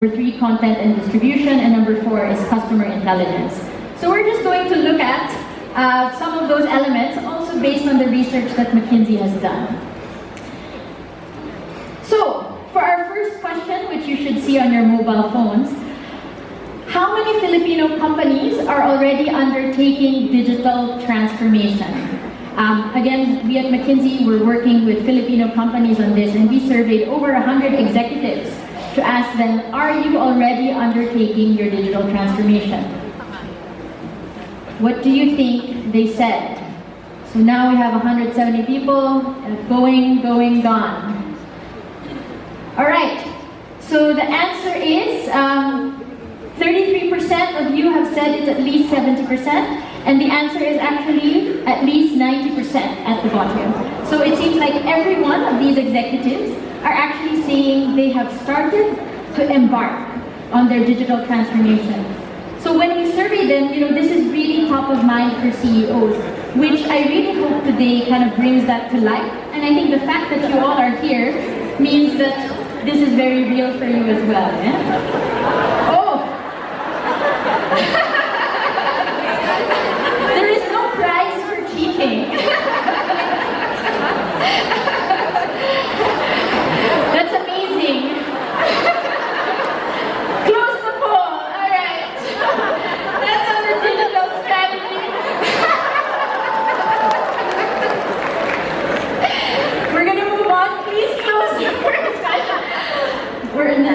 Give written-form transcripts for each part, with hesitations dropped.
Number 3, content and distribution, and number 4 is customer intelligence. So we're just going to look at some of those elements, also based on the research that McKinsey has done. So, for our first question, which you should see on your mobile phones, how many Filipino companies are already undertaking digital transformation? Again, we at McKinsey, we're working with Filipino companies on this, and we surveyed over 100 executives to ask them, are you already undertaking your digital transformation? What do you think they said? So now we have 170 people, going, gone. All right, so the answer is 33% of you have said it's at least 70%, and the answer is actually at least 90% at the bottom. So it seems like every one of these executives are actually saying they have started to embark on their digital transformation. So when we survey them, this is really top of mind for CEOs, which I really hope today kind of brings that to life. And I think the fact that you all are here means that this is very real for you as well. Yeah? Oh! There is no prize for cheating. That's amazing. Close the poll. All right. That's our digital strategy. We're going to move on. Please close the first question.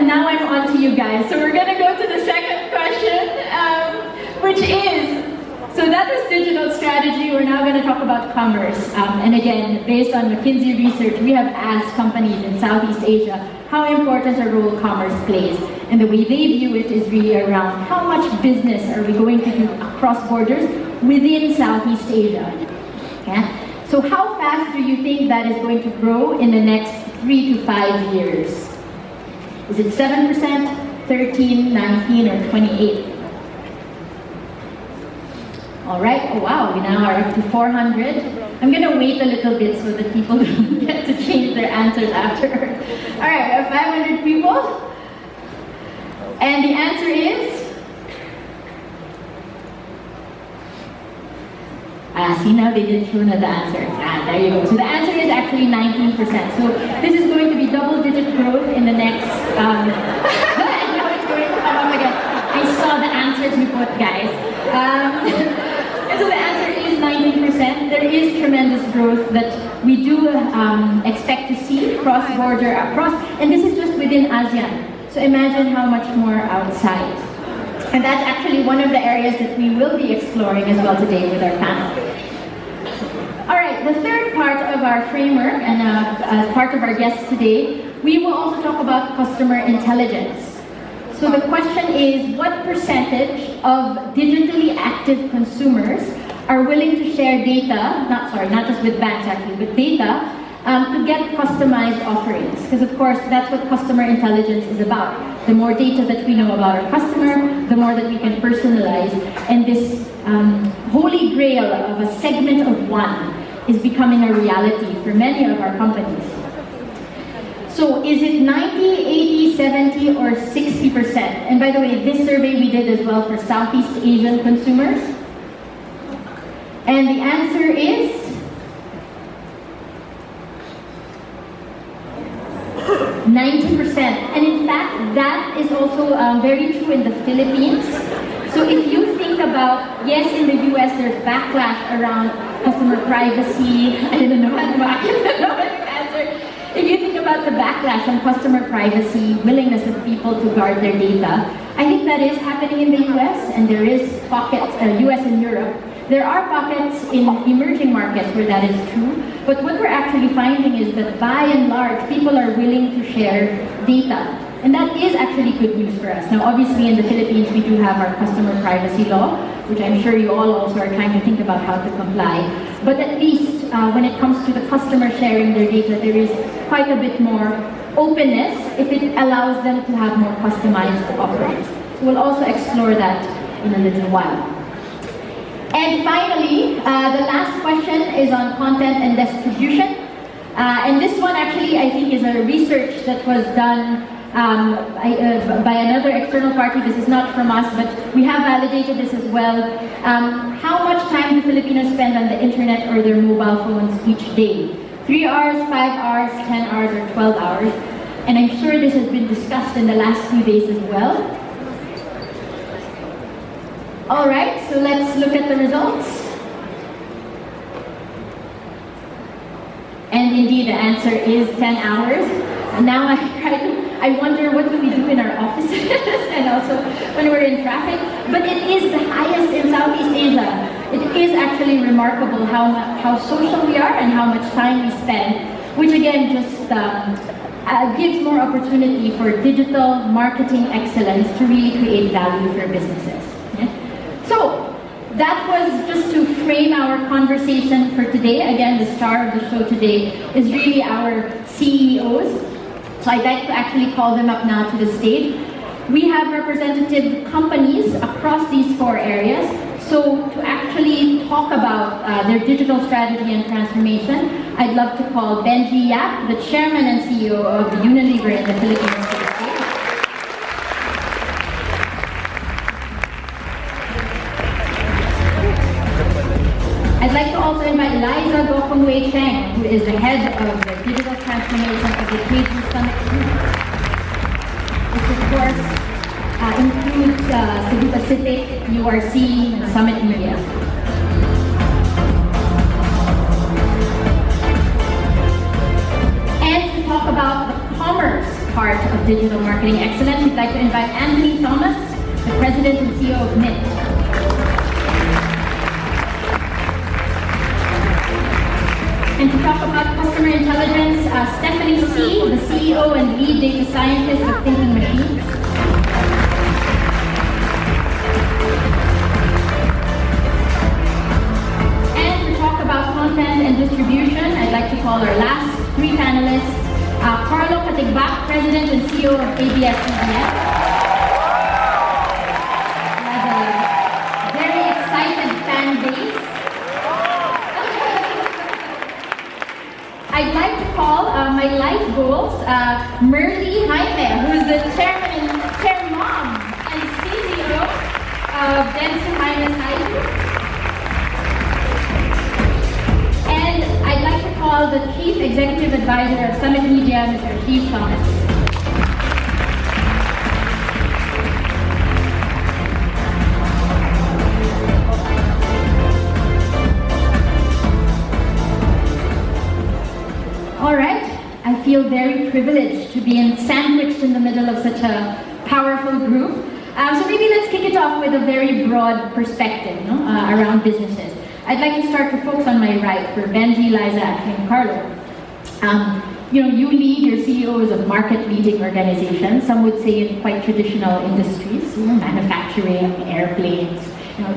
Now I'm on to you guys. So we're going to go to the second question, which is, so that was digital strategy. We're now going to talk about commerce. And again, based on McKinsey research, we have asked companies in Southeast Asia how important a role commerce plays. And the way they view it is really around how much business are we going to do across borders within Southeast Asia. Yeah? So how fast do you think that is going to grow in the next 3 to 5 years? Is it 7%, 13, 19, or 28? All right, oh wow, we now are up to 400. I'm going to wait a little bit so that people don't get to change their answers afterwards. All right, we have 500 people. And the answer is? See, now they didn't show the answer. There you go. So the answer is actually 19%. So this is going to be double-digit growth in the next... and now it's going to come up again. I saw the answers you put, guys. So the answer is 19%. There is tremendous growth that we do expect to see cross-border, and this is just within ASEAN. So imagine how much more outside. And that's actually one of the areas that we will be exploring as well today with our panel. All right, the third part of our framework, and as part of our guests today, we will also talk about customer intelligence. So the question is, what percentage of digitally active consumers are willing to share data, not just with banks actually, but data, to get customized offerings? Because of course, that's what customer intelligence is about. The more data that we know about our customer, the more that we can personalize. And this holy grail of a segment of one is becoming a reality for many of our companies. So is it 90, 80, 70, or 60%? And by the way, this survey we did as well for Southeast Asian consumers. And the answer is 90%. And in fact, that is also very true in the Philippines. So if you think about, yes, in the US there's backlash around customer privacy. I don't know how to answer. If you think about the backlash on customer privacy, willingness of people to guard their data, I think that is happening in the US, and there is pockets, US and Europe. There are pockets in emerging markets where that is true, but what we're actually finding is that by and large, people are willing to share data. And that is actually good news for us. Now, obviously in the Philippines, we do have our customer privacy law, which I'm sure you all also are trying to think about how to comply. But at least when it comes to the customer sharing their data, there is quite a bit more openness if it allows them to have more customized offerings. So we'll also explore that in a little while. And finally, the last question is on content and distribution. And this one actually, I think, is a research that was done by another external party. This is not from us, but we have validated this as well. How much time do Filipinos spend on the internet or their mobile phones each day? 3 hours, 5 hours, 10 hours, or 12 hours? And I'm sure this has been discussed in the last few days as well. All right, so let's look at the results. And indeed, the answer is 10 hours. And now I wonder what do we do in our offices and also when we're in traffic. But it is the highest in Southeast Asia. It is actually remarkable how social we are and how much time we spend, which again just gives more opportunity for digital marketing excellence to really create value for businesses. Yeah? So that was just to frame our conversation for today. Again, the star of the show today is really our CEOs. So I'd like to actually call them up now to the stage. We have representative companies across these 4 areas. So to actually talk about their digital strategy and transformation, I'd love to call Benji Yap, the chairman and CEO of the Unilever in the Philippines. I'd like to also invite Liza Gokongwei Cheng, who is the head of the digital transformation of the KG Summit Group, which of course includes Cebu Pacific, URC, and Summit Media. And to talk about the commerce part of digital marketing excellence, we'd like to invite Anthony Thomas, the president and CEO of Mint. And to talk about customer intelligence, Stephanie C., the CEO and lead data scientist of Thinking Machines. And to talk about content and distribution, I'd like to call our last 3 panelists, Carlo Katigbak, president and CEO of ABS-CBN. He has a very excited fan base. I'd like to call my life goals, Merly Jaime, who's the chairman and chairmom and CCO of Denson Jaime Saidu. And I'd like to call the chief executive advisor of Summit Media, Mr. Steve Thomas. All right, I feel very privileged to be sandwiched in the middle of such a powerful group. So maybe let's kick it off with a very broad perspective around businesses. I'd like to start with folks on my right, for Benji, Liza, and Carlo. You lead your CEOs of market-leading organizations, some would say in quite traditional industries, manufacturing, airplanes,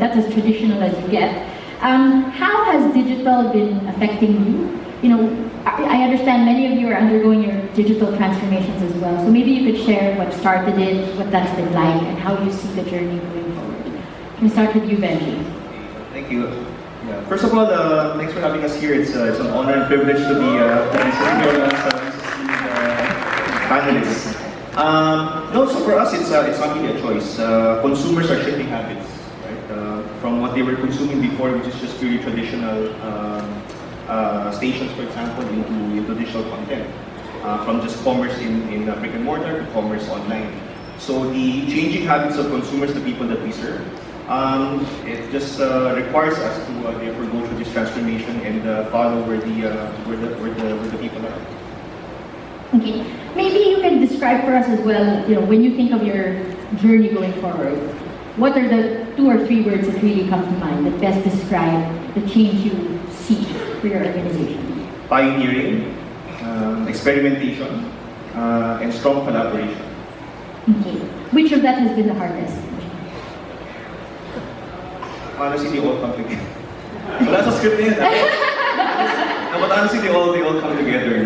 that's as traditional as you get. How has digital been affecting you? I understand many of you are undergoing your digital transformations as well. So maybe you could share what started it, what that's been like, and how you see the journey going forward. Can we start with you, Benji? Thank you. Yeah. First of all, thanks for having us here. It's an honor and privilege to be sitting here alongside panelists. So for us, it's not really a choice. Consumers are shifting habits, right? From what they were consuming before, which is just purely traditional stations, for example, into digital content. From just commerce in brick and mortar to commerce online. So the changing habits of consumers, the people that we serve, it just requires us to therefore go through this transformation and follow where the people are. Okay, maybe you can describe for us as well. When you think of your journey going forward, what are the 2 or 3 words that really come to mind that best describe the change you see for your organization? Pioneering, experimentation, and strong collaboration. Okay. Which of that has been the hardest? Honestly, they all come together. Wala sa script na yan. But honestly, they all come together.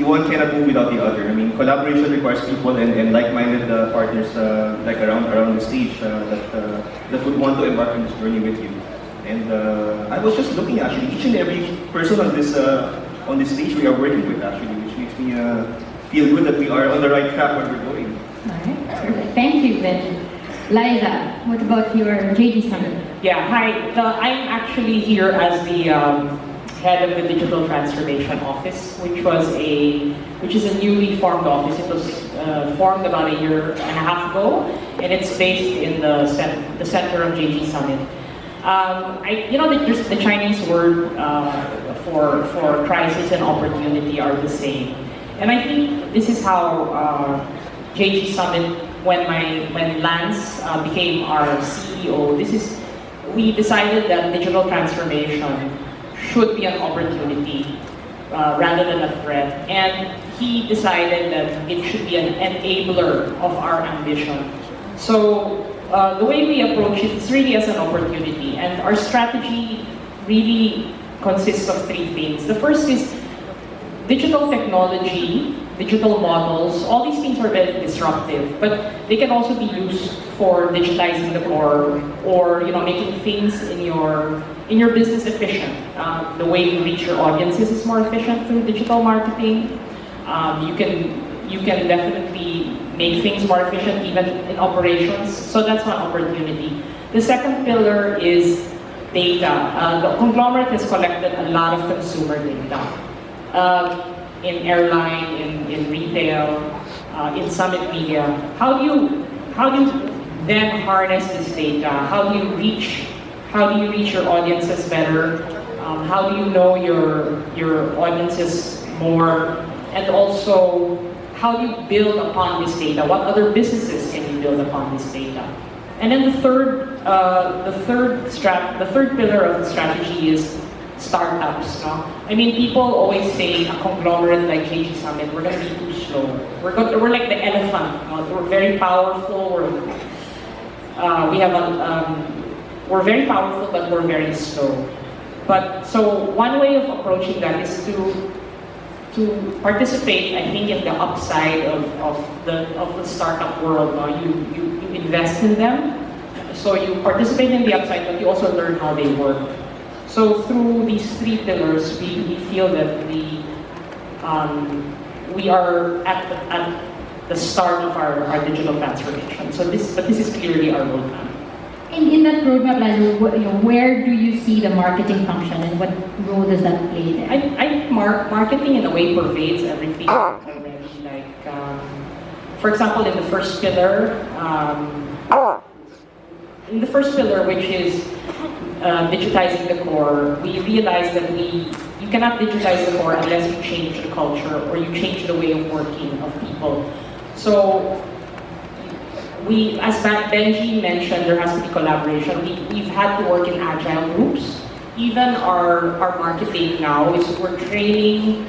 One cannot move without the other. I mean, collaboration requires people and like-minded partners around the stage that would want to embark on this journey with you. And I was just looking actually, each and every person on this stage we are working with actually, which makes me feel good that we are on the right track where we're going. Alright, perfect. Thank you, Benji. Liza, what about your JD Summit? Yeah, hi. I'm actually here as the head of the Digital Transformation Office, which is a newly formed office. It was formed about a year and a half ago, and it's based in the center of JD Summit. The Chinese word for crisis and opportunity are the same, and I think this is how JD Summit. When Lance became our CEO, we decided that digital transformation should be an opportunity rather than a threat, and he decided that it should be an enabler of our ambition. So the way we approach it is really as an opportunity, and our strategy really consists of three things. The first is digital technology, digital models. All these things are very disruptive, but they can also be used for digitizing the core, or making things in your business efficient. The way you reach your audiences is more efficient through digital marketing. You can definitely make things more efficient even in operations. So that's one opportunity. The second pillar is data. The conglomerate has collected a lot of consumer data. In airline, in retail, in Summit Media. How do you then harness this data? How do you reach your audiences better? How do you know your audiences more? And also, how do you build upon this data? What other businesses can you build upon this data? And then the third pillar of the strategy is startups. No? I mean, people always say a conglomerate like JD Summit, we're going to be too slow. We're like the elephant. No? We're very powerful. We're very powerful, but we're very slow. But so one way of approaching that is to participate, I think, in the upside of the startup world. No? You invest in them, so you participate in the upside, but you also learn how they work. So through these three pillars, we feel that we are at the start of our digital transformation. So this is clearly our roadmap. In that roadmap, Liza, where do you see the marketing function, and what role does that play there? I think marketing in a way pervades everything already. Like, for example, in the first pillar, which is digitizing the core, we realized that you cannot digitize the core unless you change the culture or you change the way of working of people. So as Benji mentioned, there has to be collaboration. We've had to work in agile groups. Even our marketing now is we're training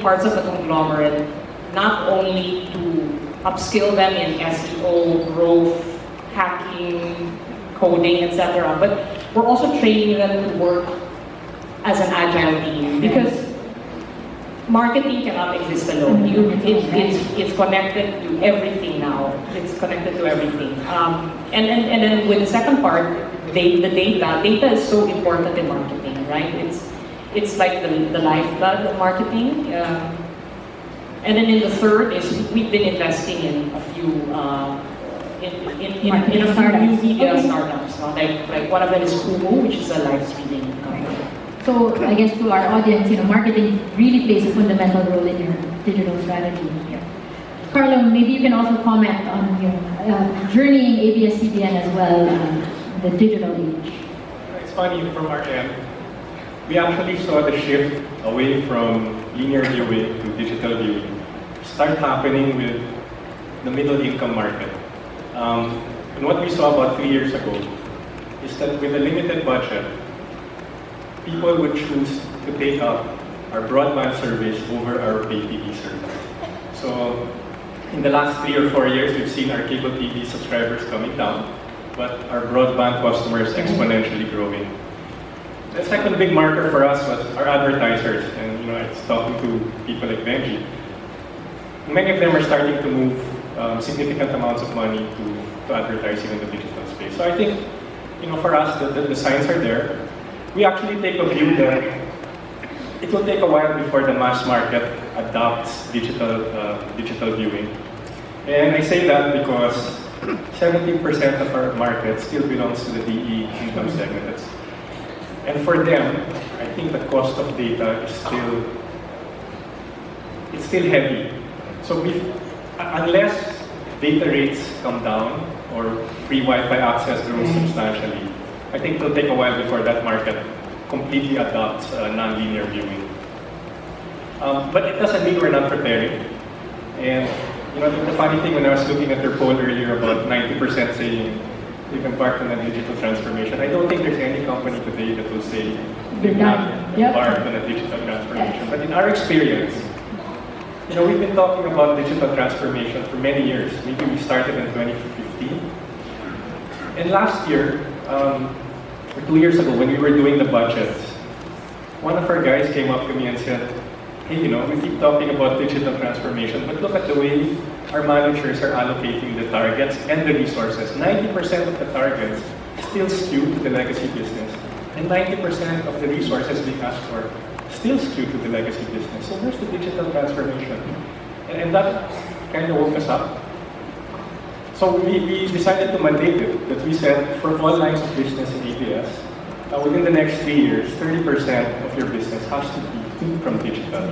parts of the conglomerate not only to upskill them in SEO, growth, hacking, coding, etc., but we're also training them to work as an agile team, because marketing cannot exist alone. It's connected to everything now. It's connected to everything. And then with the second part, the data is so important in marketing, right? It's like the lifeblood of marketing. And then in the third is we've been investing in a few new media startups. No? Like one of them is Kumu, which is a live streaming company. So I guess to our audience, marketing really plays a fundamental role in your digital strategy. Yeah. Carlo, maybe you can also comment on journeying ABS-CBN as well, the digital age. It's funny, from our end, we actually saw the shift away from linear viewing to digital viewing start happening with the middle income market. And what we saw about 3 years ago is that with a limited budget, people would choose to take up our broadband service over our pay TV service. So in the last 3 or 4 years, we've seen our cable TV subscribers coming down, but our broadband customers exponentially growing. The second big marker for us was our advertisers, and I was talking to people like Benji. Many of them are starting to move significant amounts of money to advertising in the digital space. So I think, for us, the signs are there. We actually take a view that it will take a while before the mass market adopts digital viewing. And I say that because 70% of our market still belongs to the DE income segment. And for them, I think the cost of data is still heavy. So unless data rates come down or free Wi-Fi access grows substantially, I think it'll take a while before that market completely adopts non-linear viewing. But it doesn't mean we're not preparing. And the funny thing, when I was looking at your poll earlier about 90% saying they've embarked on a digital transformation, I don't think there's any company today that will say they've not embarked on a digital transformation. But in our experience, we've been talking about digital transformation for many years. Maybe we started in 2015. And last year, or 2 years ago, when we were doing the budgets, one of our guys came up to me and said, hey, we keep talking about digital transformation, but look at the way our managers are allocating the targets and the resources. 90% of the targets still skew to the legacy business, and 90% of the resources being asked for still skew to the legacy business. So where's the digital transformation? And that kind of woke us up. So we decided to mandate it, that we said for all lines of business in ABS, within the next 3 years, 30% of your business has to be from digital.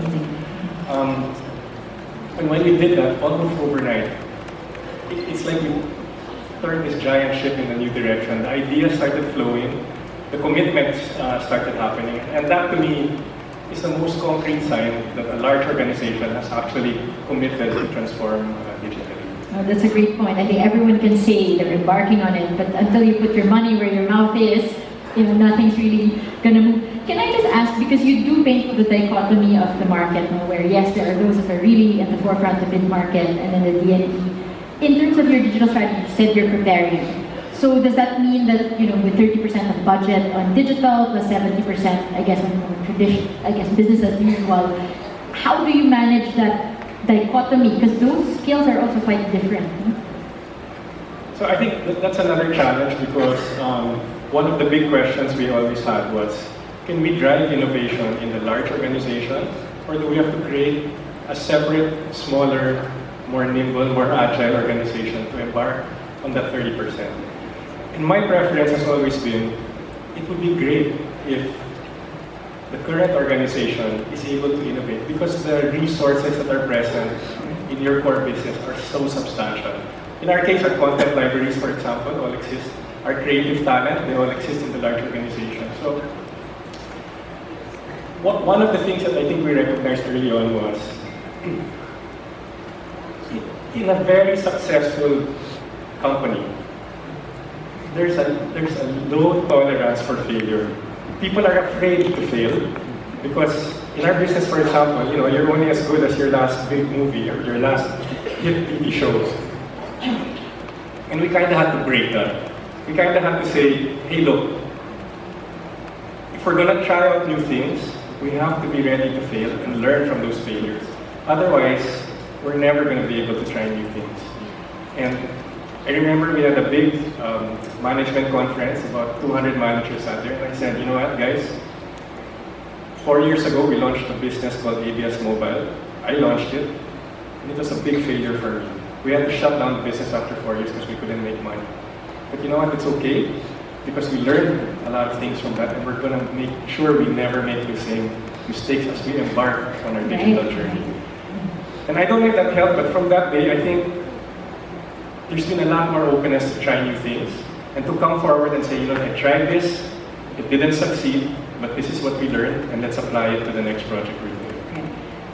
And when we did that, almost overnight, it's like we turned this giant ship in a new direction. The ideas started flowing, the commitments started happening, and that to me is the most concrete sign that a large organization has actually committed to transform digitally. Oh, that's a great point. I think everyone can say they're embarking on it, but until you put your money where your mouth is, nothing's really gonna move. Can I just ask, because you do paint the dichotomy of the market, where yes, there are those that are really at the forefront of mid-market and then the DNE. In terms of your digital strategy, you said you're preparing. So does that mean that, with 30% of budget on digital plus 70%, I guess, on tradition, business as usual, how do you manage that dichotomy? Because those skills are also quite different. So I think that's another challenge because one of the big questions we always had was, can we drive innovation in the large organization, or do we have to create a separate, smaller, more nimble, more agile organization to embark on that 30%? And my preference has always been, it would be great if the current organization is able to innovate because the resources that are present in your core business are so substantial. In our case, our content libraries, for example, all exist. Our creative talent, they all exist in the large organization. So one of the things that I think we recognized early on was, in a very successful company, there's a low tolerance for failure. People are afraid to fail because in our business, for example, you're only as good as your last big movie or your last hit TV shows. And we kind of had to break that. We kind of had to say, hey, look, if we're going to try out new things, we have to be ready to fail and learn from those failures. Otherwise, we're never going to be able to try new things. And I remember we had a big management conference, about 200 managers out there, and I said, you know what, guys? 4 years ago, we launched a business called ABS Mobile. I launched it, and it was a big failure for me. We had to shut down the business after 4 years because we couldn't make money. But you know what, it's okay, because we learned a lot of things from that, and we're going to make sure we never make the same mistakes as we embark on our digital journey. And I don't know if that helped, but from that day, I think there's been a lot more openness to try new things and to come forward and say, I tried this, it didn't succeed, but this is what we learned, and let's apply it to the next project we're doing.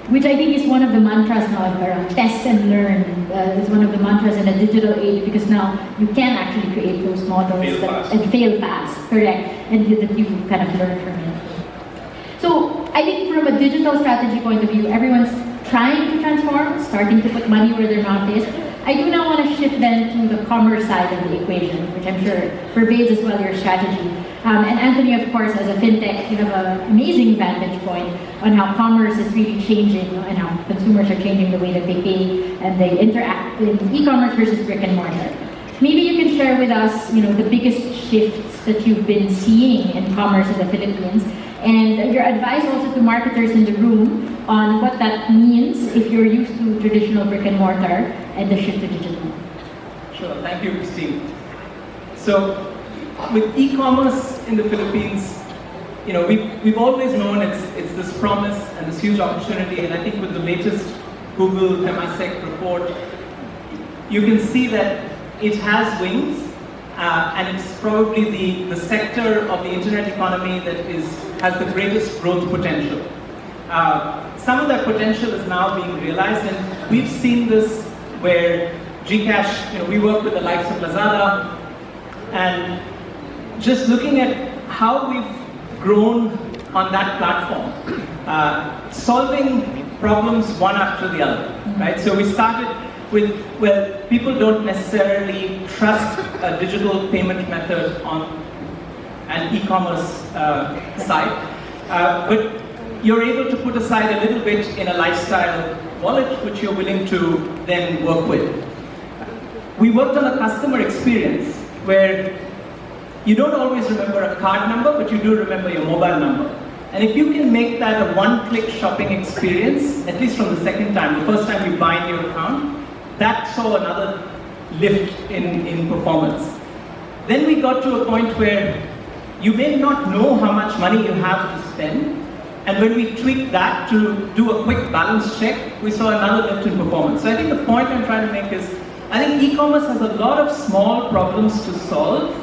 Which I think is one of the mantras now around test and learn. Is one of the mantras in a digital age, because now you can actually create those models and fail fast, correct, and that you kind of learn from it. So I think from a digital strategy point of view, everyone's trying to transform, starting to put money where their mouth is. I do now want to shift then to the commerce side of the equation, which I'm sure pervades as well your strategy. And Anthony, of course, as a fintech, you have an amazing vantage point on how commerce is really changing and how consumers are changing the way that they pay and they interact in e-commerce versus brick and mortar. Maybe you can share with us, the biggest shifts that you've been seeing in commerce in the Philippines, And your advice also to marketers in the room on what that means if you're used to traditional brick and mortar and the shift to digital. Sure, thank you, Christine. So, with e-commerce in the Philippines, we've always known it's this promise and this huge opportunity, and I think with the latest Google Temasek report, you can see that it has wings, and it's probably the sector of the internet economy that has the greatest growth potential. Some of that potential is now being realized, and we've seen this where Gcash, we work with the likes of Lazada, and just looking at how we've grown on that platform, solving problems one after the other, right? So we started with, well, people don't necessarily trust a digital payment method on an e-commerce site, but you're able to put aside a little bit in a lifestyle wallet, which you're willing to then work with. We worked on a customer experience where you don't always remember a card number, but you do remember your mobile number. And if you can make that a one-click shopping experience, at least from the second time, the first time you bind your account, that saw another lift in performance. Then we got to a point where you may not know how much money you have to spend, and when we tweaked that to do a quick balance check, we saw another lift in performance. So I think the point I'm trying to make is, I think e-commerce has a lot of small problems to solve.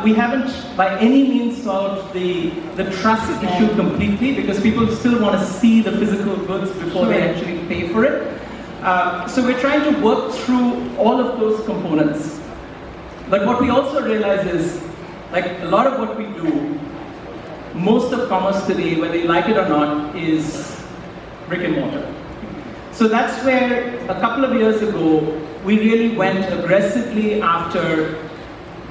We haven't by any means solved the trust issue completely, because people still want to see the physical goods before they actually pay for it. So we're trying to work through all of those components. But what we also realize is, like a lot of what we do, most of commerce today, whether you like it or not, is brick and mortar. So that's where a couple of years ago, we really went aggressively after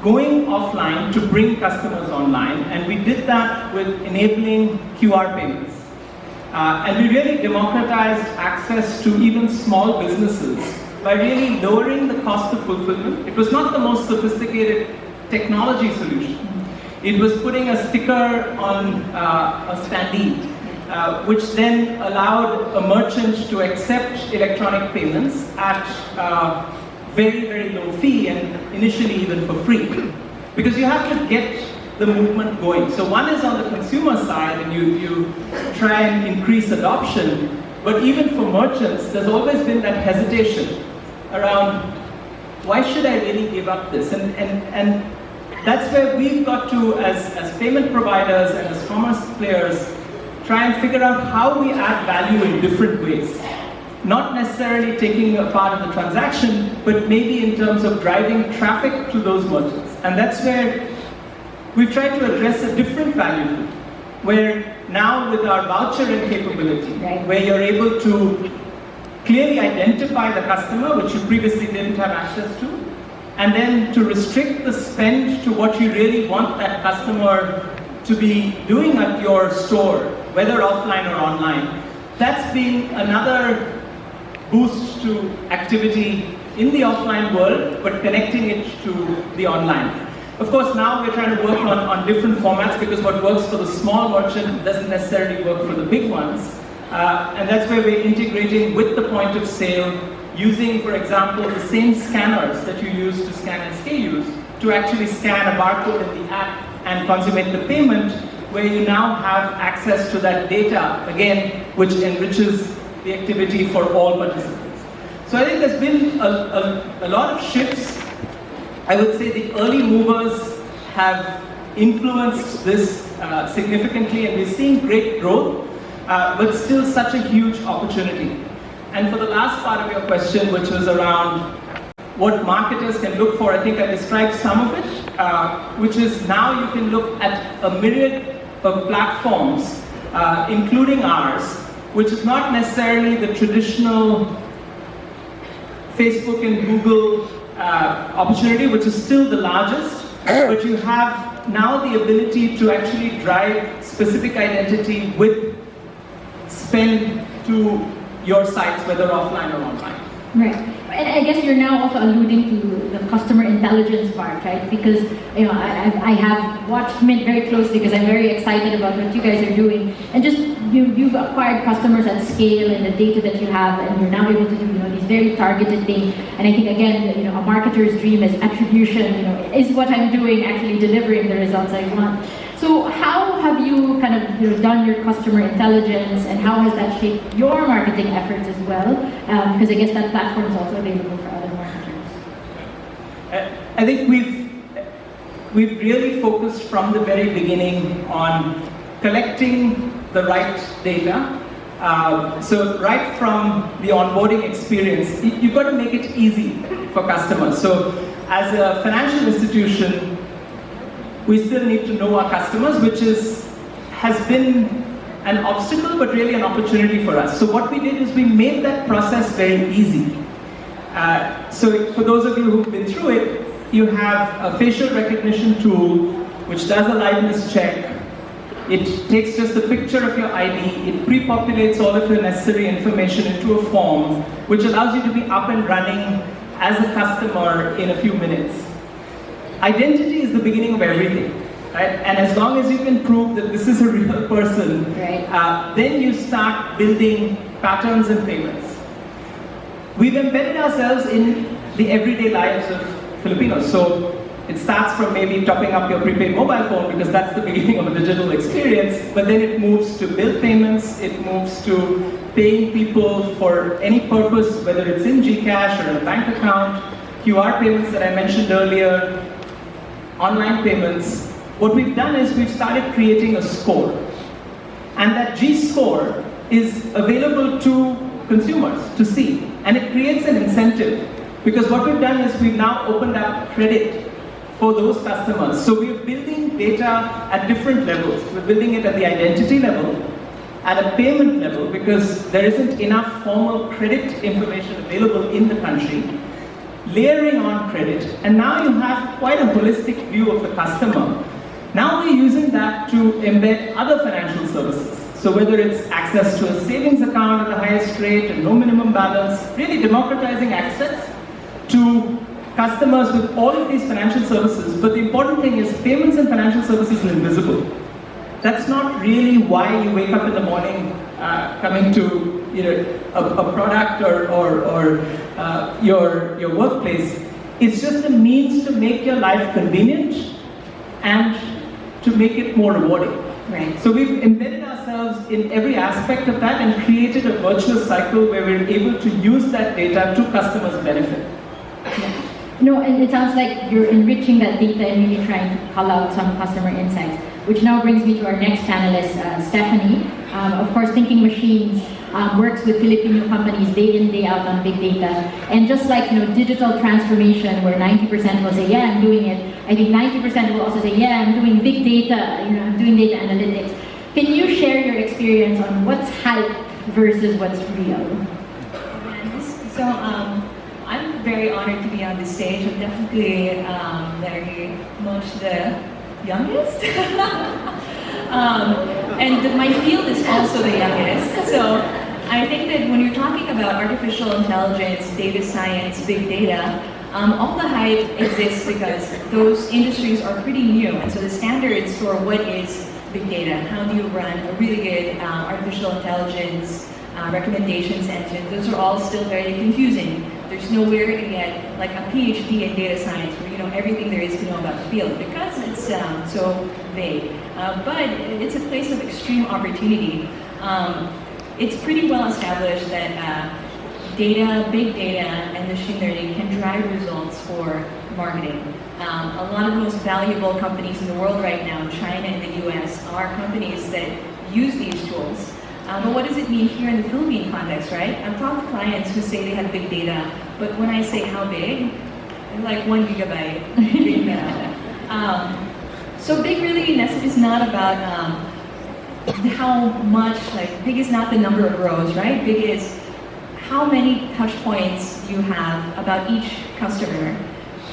going offline to bring customers online, and we did that with enabling QR payments. And we really democratized access to even small businesses by really lowering the cost of fulfillment. It was not the most sophisticated technology solution. It was putting a sticker on a standee, which then allowed a merchant to accept electronic payments at very, very low fee, and initially even for free. Because you have to get the movement going. So one is on the consumer side, and you try and increase adoption, but even for merchants, there's always been that hesitation around, why should I really give up this? And that's where we've got to, as payment providers and as commerce players, try and figure out how we add value in different ways. Not necessarily taking a part of the transaction, but maybe in terms of driving traffic to those merchants. And that's where we've tried to address a different value loop, where now with our vouchering capability, where you're able to clearly identify the customer, which you previously didn't have access to, and then to restrict the spend to what you really want that customer to be doing at your store, whether offline or online. That's been another boost to activity in the offline world, but connecting it to the online. Of course, now we're trying to work on different formats, because what works for the small merchant doesn't necessarily work for the big ones. And that's where we're integrating with the point of sale, using, for example, the same scanners that you use to scan SKUs to actually scan a barcode in the app and consummate the payment, where you now have access to that data, again, which enriches the activity for all participants. So I think there's been a lot of shifts. I would say the early movers have influenced this significantly, and we're seeing great growth, but still such a huge opportunity. And for the last part of your question, which was around what marketers can look for, I think I described some of it, which is now you can look at a myriad of platforms, including ours, which is not necessarily the traditional Facebook and Google opportunity, which is still the largest, but you have now the ability to actually drive specific identity with spend to your sites, whether offline or online. Right. And I guess you're now also alluding to the customer intelligence part, right? Because I have watched Mint very closely because I'm very excited about what you guys are doing. And just you've acquired customers at scale and the data that you have, and you're now able to do these very targeted things. And I think again, a marketer's dream is attribution. Is what I'm doing actually delivering the results I want? So how have you kind of done your customer intelligence, and how has that shaped your marketing efforts as well? Because I guess that platform is also available for other marketers. I think we've really focused from the very beginning on collecting the right data. So right from the onboarding experience, you've got to make it easy for customers. So as a financial institution, we still need to know our customers, which has been an obstacle, but really an opportunity for us. So what we did is we made that process very easy. So for those of you who've been through it, you have a facial recognition tool, which does a liveness check. It takes just a picture of your ID, it pre-populates all of your necessary information into a form, which allows you to be up and running as a customer in a few minutes. Identity is the beginning of everything, right? And as long as you can prove that this is a real person, right, then you start building patterns and payments. We've embedded ourselves in the everyday lives of Filipinos. So it starts from maybe topping up your prepaid mobile phone, because that's the beginning of a digital experience, but then it moves to bill payments, it moves to paying people for any purpose, whether it's in GCash or in a bank account, QR payments that I mentioned earlier, online payments. What we've done is we've started creating a score. And that G-score is available to consumers to see. And it creates an incentive. Because what we've done is we've now opened up credit for those customers. So we're building data at different levels. We're building it at the identity level, at a payment level, because there isn't enough formal credit information available in the country. Layering on credit, and now you have quite a holistic view of the customer. Now we're using that to embed other financial services. So whether it's access to a savings account at the highest rate and no minimum balance, really democratizing access to customers with all of these financial services. But the important thing is payments and financial services are invisible. That's not really why you wake up in the morning coming to a product or your workplace. It's just a means to make your life convenient and to make it more rewarding. Right. So we've embedded ourselves in every aspect of that and created a virtuous cycle where we're able to use that data to customers' benefit. Yeah. And it sounds like you're enriching that data and really trying to call out some customer insights, which now brings me to our next panelist, Stephanie. Of course, Thinking Machines works with Filipino companies day in, day out on big data. And just like digital transformation, where 90% will say, yeah, I'm doing it, I think 90% will also say, yeah, I'm doing big data, I'm doing data analytics. Can you share your experience on what's hype versus what's real? So I'm very honored to be on this stage. I'm definitely very much the youngest. And my field is also the youngest. So I think that when you're talking about artificial intelligence, data science, big data, all the hype exists because those industries are pretty new. And so the standards for what is big data, how do you run a really good artificial intelligence recommendations engine, those are all still very confusing. There's nowhere to get like a PhD in data science where you know everything there is to know about the field because it's so vague. But it's a place of extreme opportunity. It's pretty well established that data, big data, and machine learning can drive results for marketing. A lot of the most valuable companies in the world right now, China and the US, are companies that use these tools. But what does it mean here in the Philippine context, right? I've talked to clients who say they have big data, but when I say how big, they're like 1 gigabyte big data. So big really is not about how much, like big is not the number of rows, right? Big is how many touch points you have about each customer,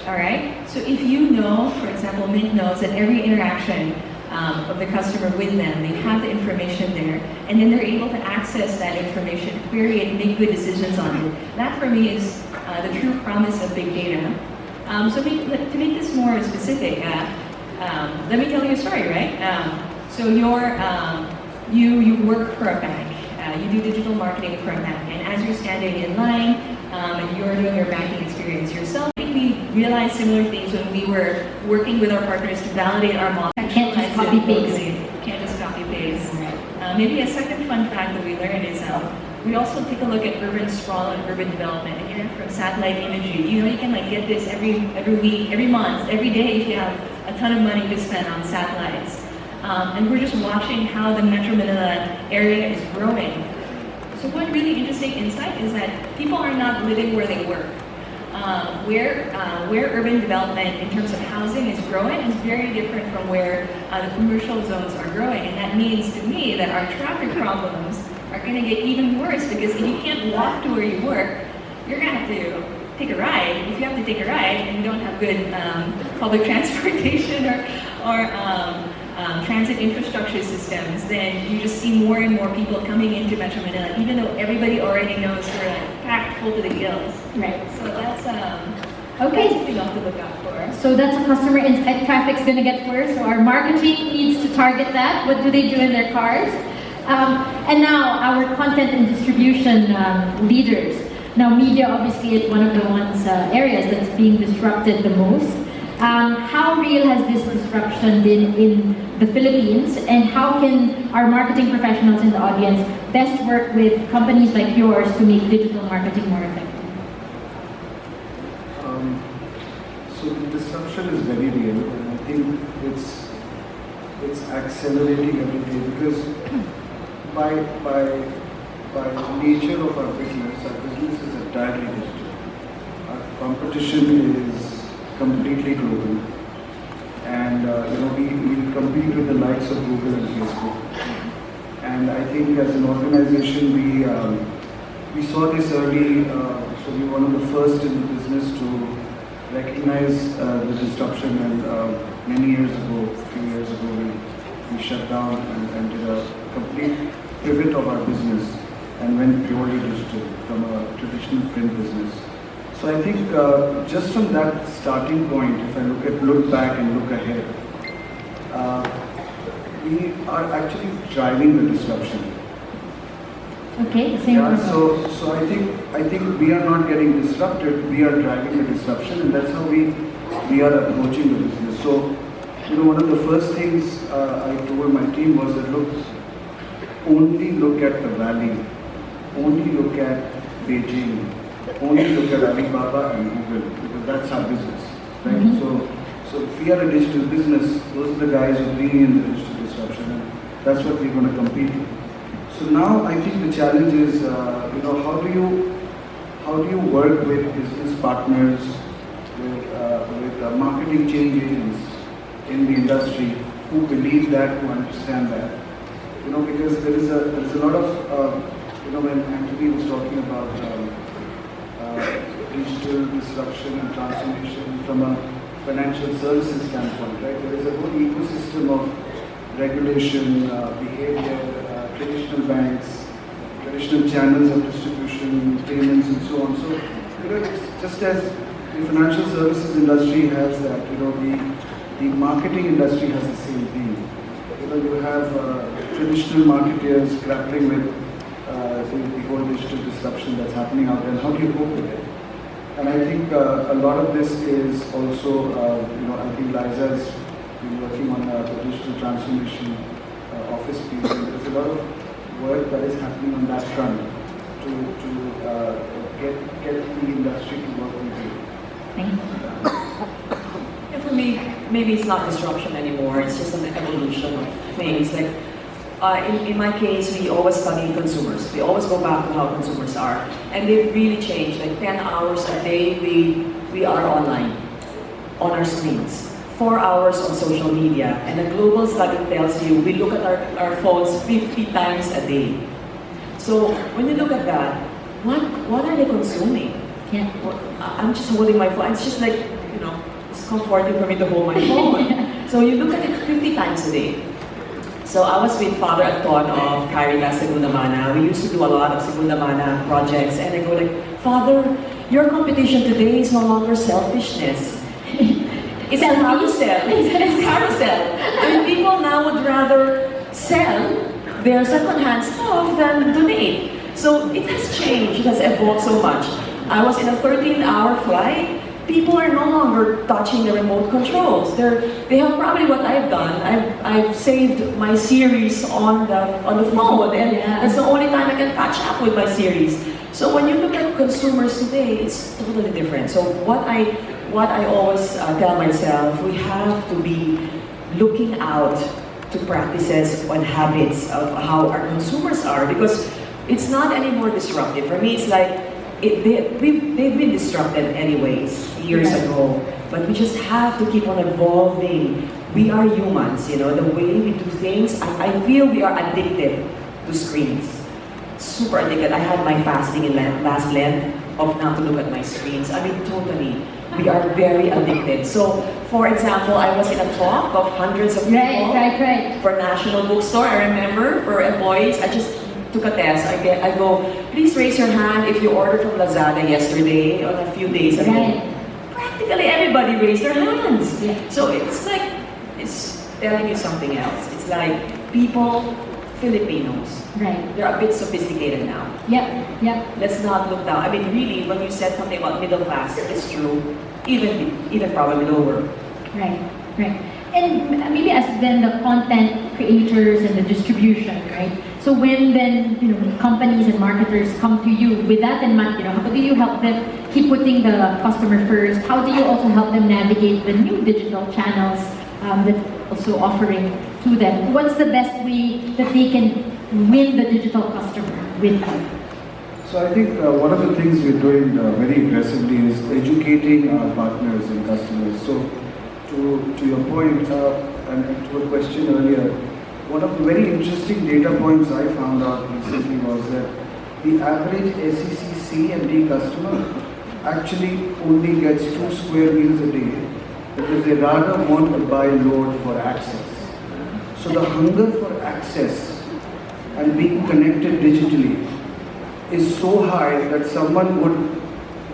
all right? So if you know, for example, Mint knows that every interaction of the customer with them, they have the information there, and then they're able to access that information, query it, make good decisions on it. That for me is the true promise of big data. So to make this more specific, let me tell you a story, right? So you work for a bank. You do digital marketing for a bank, and as you're standing in line and you're doing your banking experience yourself, I think we realized similar things when we were working with our partners to validate our model. Can't just copy paste. Can't just copy paste. Maybe a second fun fact that we learned is we also take a look at urban sprawl and urban development. Again, from satellite imagery, you can get this every week, every month, every day if you have a ton of money to spend on satellites. And we're just watching how the Metro Manila area is growing. So one really interesting insight is that people are not living where they work. Where urban development in terms of housing is growing is very different from where the commercial zones are growing. And that means to me that our traffic problems are going to get even worse, because if you can't walk to where you work, you're going to have to take a ride. If you have to take a ride and you don't have good public transportation or transit infrastructure systems, then you just see more and more people coming into Metro Manila, even though everybody already knows they're packed full to the gills. Right. So that's Okay. something else to look out for. So that's a customer insight. Traffic's going to get worse. So our marketing needs to target that. What do they do in their cars? And now our content and distribution leaders. Now media obviously is one of the areas that's being disrupted the most. How real has this disruption been in the Philippines, and how can our marketing professionals in the audience best work with companies like yours to make digital marketing more effective? So the disruption is very real, and I think it's accelerating every day, because by the nature of our business is entirely digital. Our competition is completely global, and we compete with the likes of Google and Facebook. And I think as an organization, we saw this early. So we were one of the first in the business to recognize the disruption, and many years ago, a few years ago, we shut down and did a complete pivot of our business and went purely digital from a traditional print business. So I think just from that starting point, if I look back and look ahead, we are actually driving the disruption. Okay, same. Yeah, so I think we are not getting disrupted, we are driving the disruption, and that's how we are approaching the business. So, one of the first things I told my team was that only look at the valley, only look at Beijing, only look at Alibaba and Google, because that's our business, right? Mm-hmm. So if we are a digital business, those are the guys who bring in the digital disruption, and that's what we're going to compete with. So now I think the challenge is, how do you work with business partners, with marketing change agents in the industry who believe that, who understand that, because there is a lot of, when Anthony was talking about digital disruption and transformation from a financial services standpoint, right? There is a whole ecosystem of regulation, behavior, traditional banks, traditional channels of distribution, payments, and so on. So, it's just as the financial services industry has that, the marketing industry has the same thing. You have traditional marketers grappling with the whole digital disruption that's happening out there, and how do you cope with it? And I think a lot of this is also, I think Liza has been working on the digital transformation office piece, and there's a lot of work that is happening on that front to get the industry to work with you. Thank you. And for me, maybe it's not disruption anymore, it's just an evolution of things. Like, in my case, we always study consumers. We always go back to how consumers are. And they've really changed. Like 10 hours a day, we are online, on our screens. 4 hours on social media. And a global study tells you we look at our phones 50 times a day. So when you look at that, what are they consuming? Yeah. I'm just holding my phone. It's just like, it's comforting for me to hold my phone. So you look at it 50 times a day. So I was with Father Anton of Caritas Segunda Mana. We used to do a lot of Segunda Mana projects, and I go like, Father, your competition today is no longer selfishness. It's a carousel. It's carousel. I mean, people now would rather sell their second-hand stuff than donate. So it has changed. It has evolved so much. I was in a 13-hour flight. People are no longer touching the remote controls. They have probably what I've done. I've saved my series on the phone, and that's the only time I can catch up with my series. So when you look at consumers today, it's totally different. So what I always tell myself, we have to be looking out to practices and habits of how our consumers are, because it's not anymore disruptive. For me, it's like they've been disrupted anyways years ago, but we just have to keep on evolving. We are humans, the way we do things. I feel we are addicted to screens. Super addicted. I had my fasting in last Lent of not to look at my screens. I mean, totally. We are very addicted. So, for example, I was in a talk of hundreds of people for National Bookstore. I remember for employees, I just took a test. I go, please raise your hand if you ordered from Lazada yesterday or a few days ago. Practically everybody raised their hands. So it's like, it's telling you something else. It's like people, Filipinos, they're a bit sophisticated now. Let's not look down. I mean, really, when you said something about middle class, it's true. Even probably lower. Right. And maybe as then the content creators and the distribution, right? So when then companies and marketers come to you with that in mind, how do you help them keep putting the customer first? How do you also help them navigate the new digital channels that also offering to them? What's the best way that they can win the digital customer with you? So I think one of the things we're doing very aggressively is educating our partners and customers. So to your point and to a question earlier, one of the very interesting data points I found out recently was that the average SEC C and D customer actually only gets 2 square meals a day because they rather want to buy load for access. So the hunger for access and being connected digitally is so high that someone would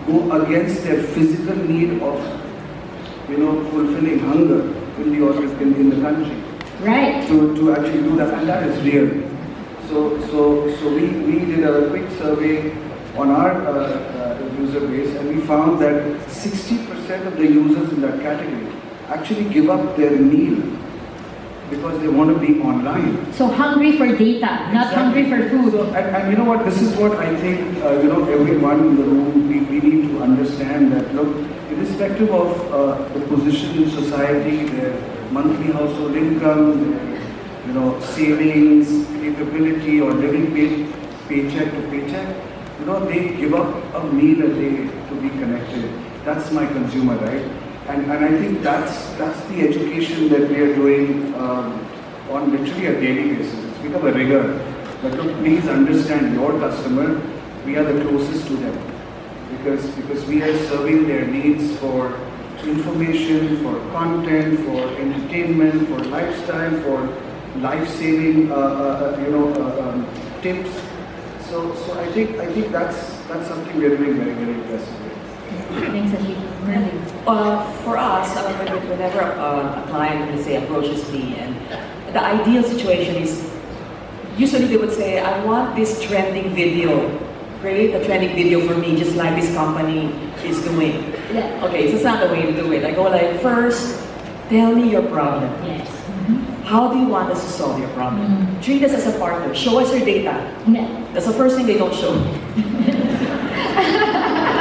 go against their physical need of fulfilling hunger in the country. Right. To actually do that, and that is real. So we did a quick survey on our user base, and we found that 60% of the users in that category actually give up their meal because they want to be online. So hungry for data, not hungry for food. So, and you know what, this is what I think, everyone in the room, we need to understand that, look, irrespective of the position in society, their monthly household income, their, savings, capability, or living paycheck to paycheck, they give up a meal a day to be connected. That's my consumer, right? And I think that's the education that we are doing on literally a daily basis. It's become a rigor. But look, please understand your customer. We are the closest to them because we are serving their needs for information, for content, for entertainment, for lifestyle, for life-saving, tips. So I think that's something we are doing very, very aggressively. Thanks, Ashish. For us, whenever a client, let's say, approaches me, and the ideal situation is, usually they would say, I want this trending video. Create a trending video for me, just like this company is doing. Okay, so it's not the way to do it. I go like, first, tell me your problem. Yes. How do you want us to solve your problem? Treat us as a partner. Show us your data. That's the first thing they don't show.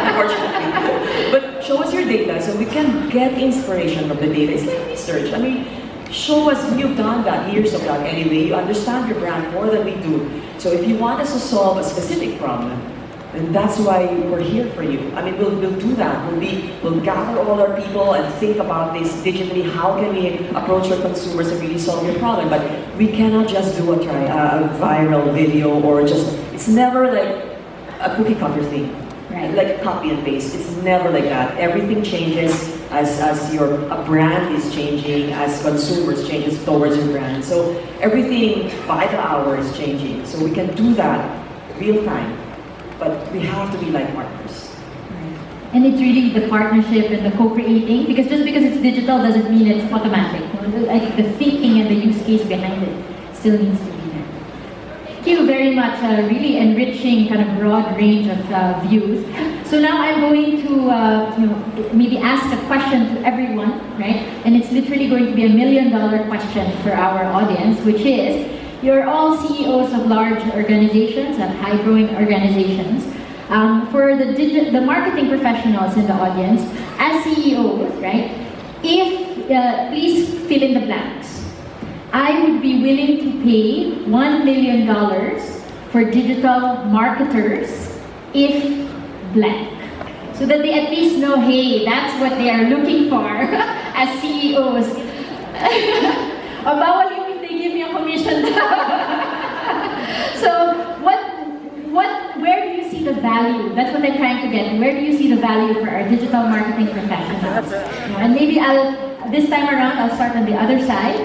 Unfortunately. But show us your data so we can get inspiration from the data. It's like research. I mean, show us you've done that, years of that anyway. You understand your brand more than we do. So if you want us to solve a specific problem, then that's why we're here for you. I mean, we'll do that. We'll gather all our people and think about this digitally. How can we approach our consumers and really solve your problem? But we cannot just do a viral video or it's never like a cookie cutter thing. Right. Like copy and paste. It's never like that. Everything changes as your brand is changing, as consumers changes towards your brand. So everything by the hour is changing. So we can do that real time. But we have to be like partners. And it's really the partnership and the co-creating, because just because it's digital doesn't mean it's automatic. I think the thinking and the use case behind it still needs to be there. Thank you very much. Really enriching kind of broad range of views. So now I'm going to maybe ask a question to everyone, right? And it's literally going to be $1 million question for our audience, which is, you're all CEOs of large organizations and high-growing organizations. For the marketing professionals in the audience, as CEOs, right? Please fill in the blanks. I would be willing to pay $1 million for digital marketers if blank. So that they at least know, hey, that's what they are looking for as CEOs. Bawal yung if they give me a commission. So where do you see the value? That's what I'm trying to get. Where do you see the value for our digital marketing professionals? And maybe this time around, I'll start on the other side.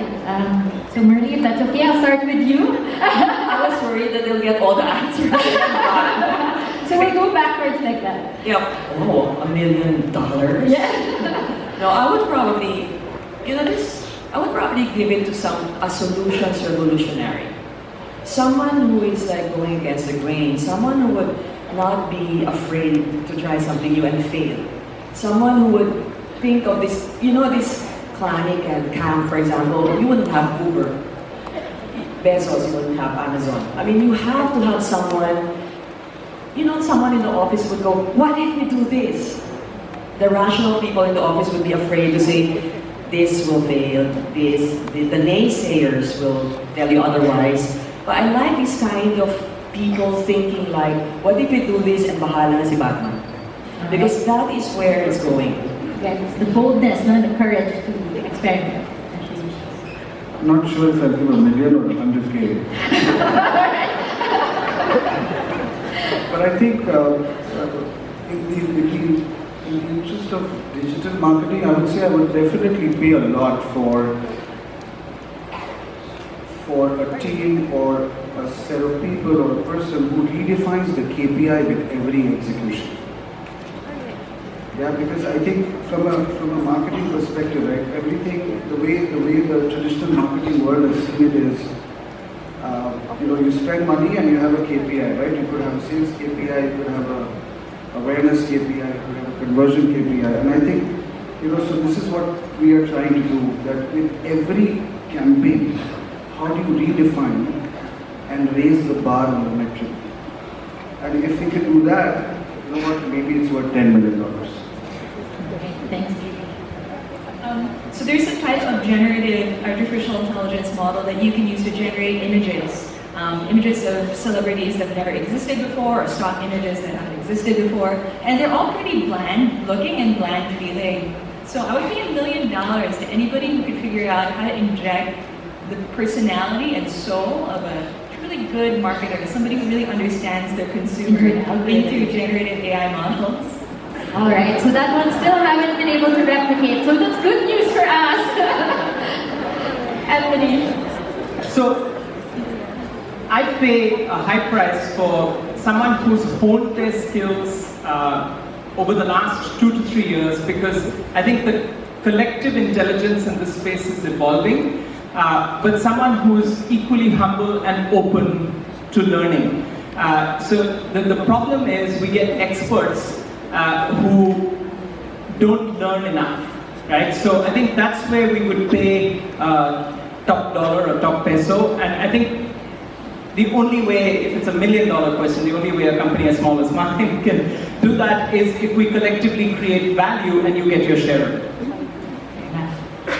So Merly, if that's okay, I'll start with you. I was worried that they'll get all the answers. So we'll go backwards like that. Yep. Oh, $1 million? Yeah. No, I would probably, I would probably give it to a solutions revolutionary. Someone who is like going against the grain, someone who would not be afraid to try something new and fail. Someone who would think of this, this Clinic and Camp, for example, you wouldn't have Uber. Bezos, you wouldn't have Amazon. I mean, you have to have someone, someone in the office would go, what if we do this? The rational people in the office would be afraid to say, this will fail, the naysayers will tell you otherwise. But I like this kind of people thinking like, what if we do this and bahala na si Batman? Because that is where it's going. Yes, the boldness, the courage to experiment. I'm not sure if I'll give $1 million or 100K. But I think in the interest of digital marketing, I would say I would definitely pay a lot for a team or a set of people or a person who redefines the KPI with every execution. Yeah, because I think from a marketing perspective, right, everything, the way the traditional marketing world has seen it is, you spend money and you have a KPI, right? You could have a sales KPI, you could have a awareness KPI, you could have a conversion KPI, and I think, so this is what we are trying to do, that with every campaign, how do you redefine and raise the bar on the metric? And if we can do that, maybe it's worth $10 million. Thanks. So there's a type of generative artificial intelligence model that you can use to generate images. Images of celebrities that have never existed before, or stock images that haven't existed before. And they're all pretty bland looking and bland feeling. So I would pay $1 million to anybody who could figure out how to inject the personality and soul of a really good marketer, somebody who really understands their consumer into generative AI models. All right, so that one still haven't been able to replicate, so that's good news for us. Anthony. So, I pay a high price for someone who's honed their skills over the last 2 to 3 years, because I think the collective intelligence in this space is evolving, but someone who's equally humble and open to learning. So the problem is we get experts who don't learn enough, right? So I think that's where we would pay top dollar or top peso, and I think the only way, if it's $1 million question, the only way a company as small as mine can do that is if we collectively create value and you get your share of it.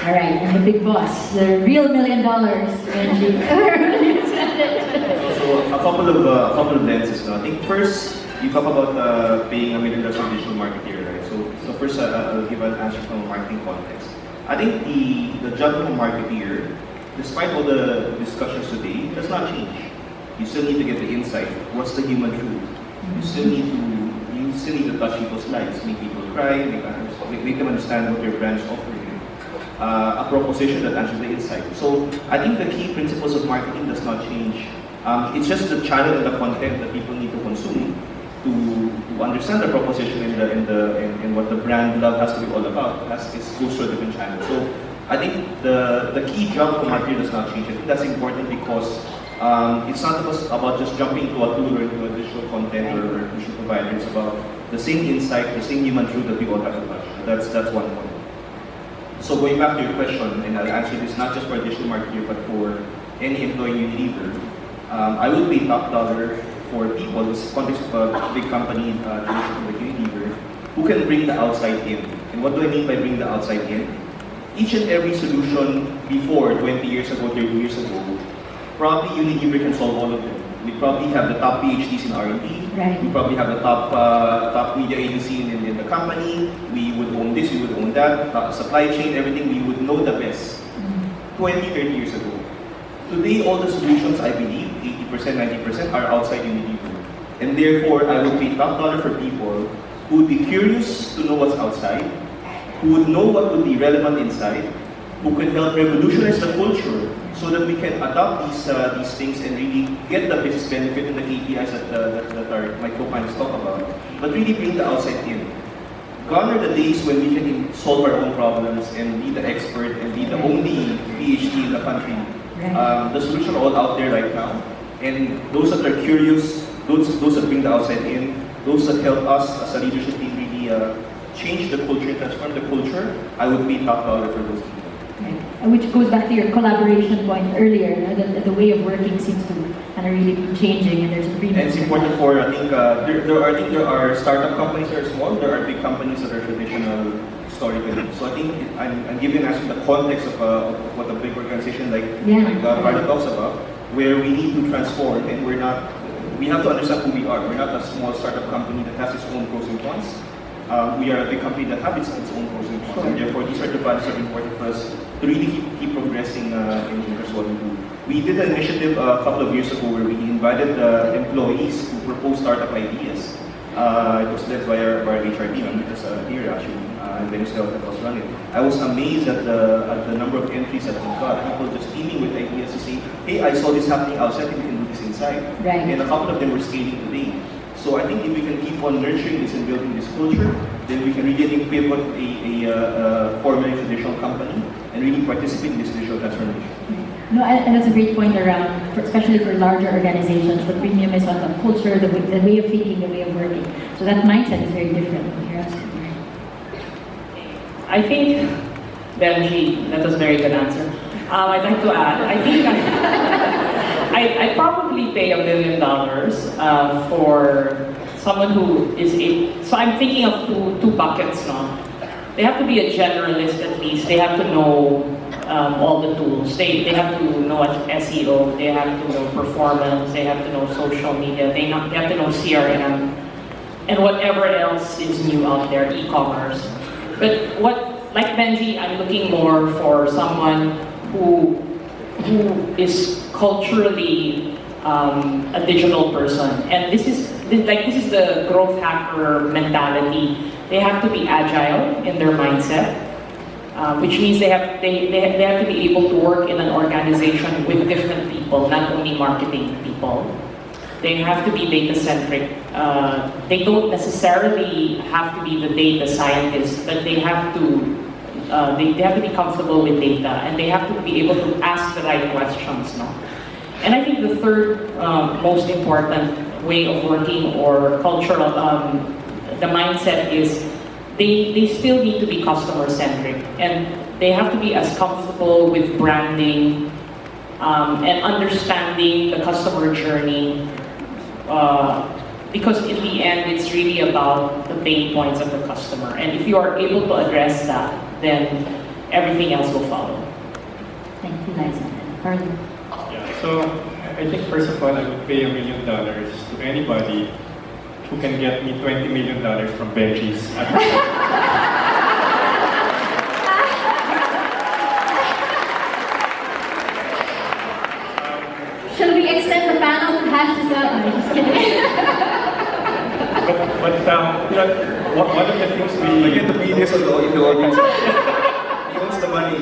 All right, and the big boss, the real $1 million, when you said it. So a couple of lenses. I think first you talk about being a middle-class digital marketer, right? So first I'll give an answer from a marketing context. I think the job of a marketeer, despite all the discussions today, does not change. You still need to get the insight. What's the human truth? You still need to touch people's lives, make people cry, make them understand what your brand is offering. A proposition that answers the insight. So I think the key principles of marketing does not change. It's just the channel and the content that people need to consume to understand the proposition in what the brand love has to be all about, it goes through a different channel. So I think the key jump from marketing does not change. I think that's important because it's not about just jumping to a tool or into a digital content or digital provider. It's about the same insight, the same human truth that we all have to touch. That's one point. So going back to your question, and I'll answer this not just for a digital marketer, but for any employee in Unilever, I would pay top dollar for people, this context of a big company, traditional like Unilever, who can bring the outside in. And what do I mean by bring the outside in? Each and every solution before, 20 years ago, 30 years ago, probably Unilever can solve all of them. We probably have the top PhDs in R&D. Right. We probably have the top media agency in the company. We would own this, we would own that. Supply chain, everything, we would know the best. 20, 30 years ago. Today, all the solutions, I believe, 80%, 90% are outside Unilever. And therefore, I would pay top dollar for people who would be curious to know what's outside, who would know what would be relevant inside, who can help revolutionize the culture so that we can adopt these things and really get the business benefit and the KPIs that my co-finalists talk about, but really bring the outside in. Gone are the days when we can solve our own problems and be the expert and be the only PhD in the country. The solutions are all out there right now, and those that are curious, those that bring the outside in, those that help us as a leadership team really change the culture, transform the culture, I would pay top dollar for those people. Which goes back to your collaboration point earlier, that the way of working seems to kind of really be changing, and there's agreement. And it's important for, I think, there are startup companies that are small, there are big companies that are traditional storytelling. So I think I'm giving actually the context of what a big organization like Harley talks about, where we need to transform, and we have to understand who we are. We're not a small startup company that has its own pros and cons. We are a big company that has its own pros and cons, and therefore these are the values that are important for us to really keep progressing in terms of what we do. We did an initiative a couple of years ago where we invited employees to propose startup ideas. It was led by our HR team, and it was here actually, in Venezuela that was running. I was amazed at the number of entries that we got. People just teaming with ideas to say, hey, I saw this happening outside, we can do this inside. Right. And a couple of them were scaling today. So I think if we can keep on nurturing this and building this culture, then we can really pivot a formerly traditional company and really participate in this digital transformation. No, and that's a great point around, especially for larger organizations, the premium is on the culture, the way of thinking, the way of working. So that mindset is very different. You're absolutely right. I think, Benji, that was a very good answer. I'd like to add, I think I'd probably pay $1 million for someone who is so I'm thinking of two buckets now. They have to be a generalist at least. They have to know all the tools. They have to know SEO, they have to know performance, they have to know social media, they have to know CRM, and whatever else is new out there, e-commerce. But like Benji, I'm looking more for someone who is culturally a digital person, and this is the growth hacker mentality. They have to be agile in their mindset, which means they have to be able to work in an organization with different people, not only marketing people. They have to be data-centric. They don't necessarily have to be the data scientist, but they have to be comfortable with data, and they have to be able to ask the right questions. No? And I think the third most important way of working or cultural, the mindset is they still need to be customer-centric, and they have to be as comfortable with branding and understanding the customer journey, because in the end, it's really about the pain points of the customer. And if you are able to address that, then everything else will follow. Thank you, Liza. Harley. Yeah, so I think first of all, I would pay $1 million to anybody who can get me $20 million from Benji's. Shall we extend the panel to hash this out? No, just kidding. But you know, one of the things we Again, the media is in the audience. He wants the money.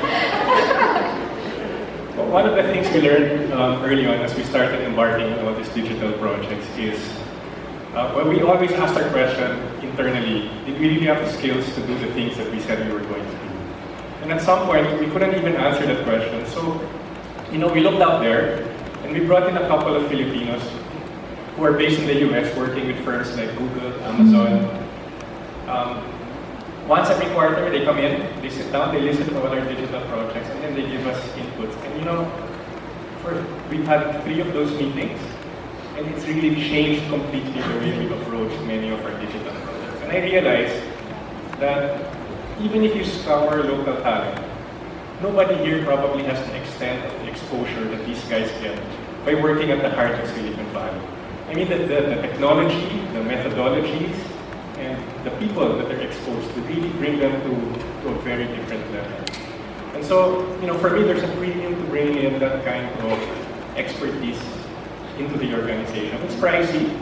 One of the things we learned early on as we started embarking on all these digital projects is well, we always asked our question internally, did we really have the skills to do the things that we said we were going to do? And at some point, we couldn't even answer that question. So, we looked out there, and we brought in a couple of Filipinos who are based in the US, working with firms like Google, Amazon. Once every quarter, they come in, they sit down, they listen to all our digital projects, and then they give us inputs. And we've had 3 of those meetings, and it's really changed completely the way we approach many of our digital projects. And I realized that even if you scour local talent, nobody here probably has the extent of the exposure that these guys get by working at the heart of Silicon Valley. I mean, the technology, the methodologies, and the people that they're exposed to really bring them to a very different level. And so, for me, there's a premium to bringing in that kind of expertise into the organization. It's pricey,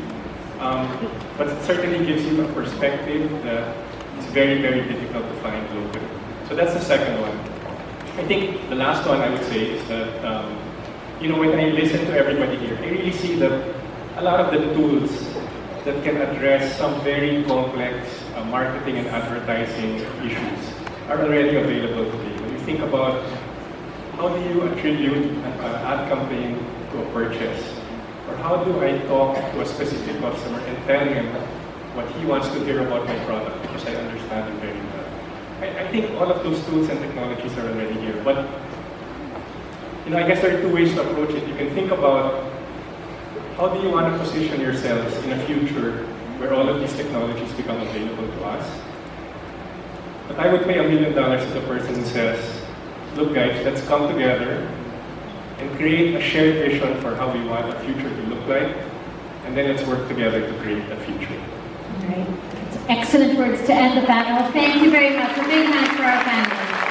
but it certainly gives you a perspective that is very, very difficult to find locally. So that's the second one. I think the last one I would say is that, when I listen to everybody here, I really see that a lot of the tools that can address some very complex marketing and advertising issues are already available today. When you think about how do you attribute an ad campaign to a purchase, or how do I talk to a specific customer and tell him what he wants to hear about my product because I understand it very well. I think all of those tools and technologies are already here, but I guess there are 2 ways to approach it. You can think about how do you want to position yourselves in a future where all of these technologies become available to us? But I would pay $1 million to the person who says, look guys, let's come together and create a shared vision for how we want our future to look like, and then let's work together to create that future. All right. Excellent words to end the panel. Thank you very much. A big hand for our panel.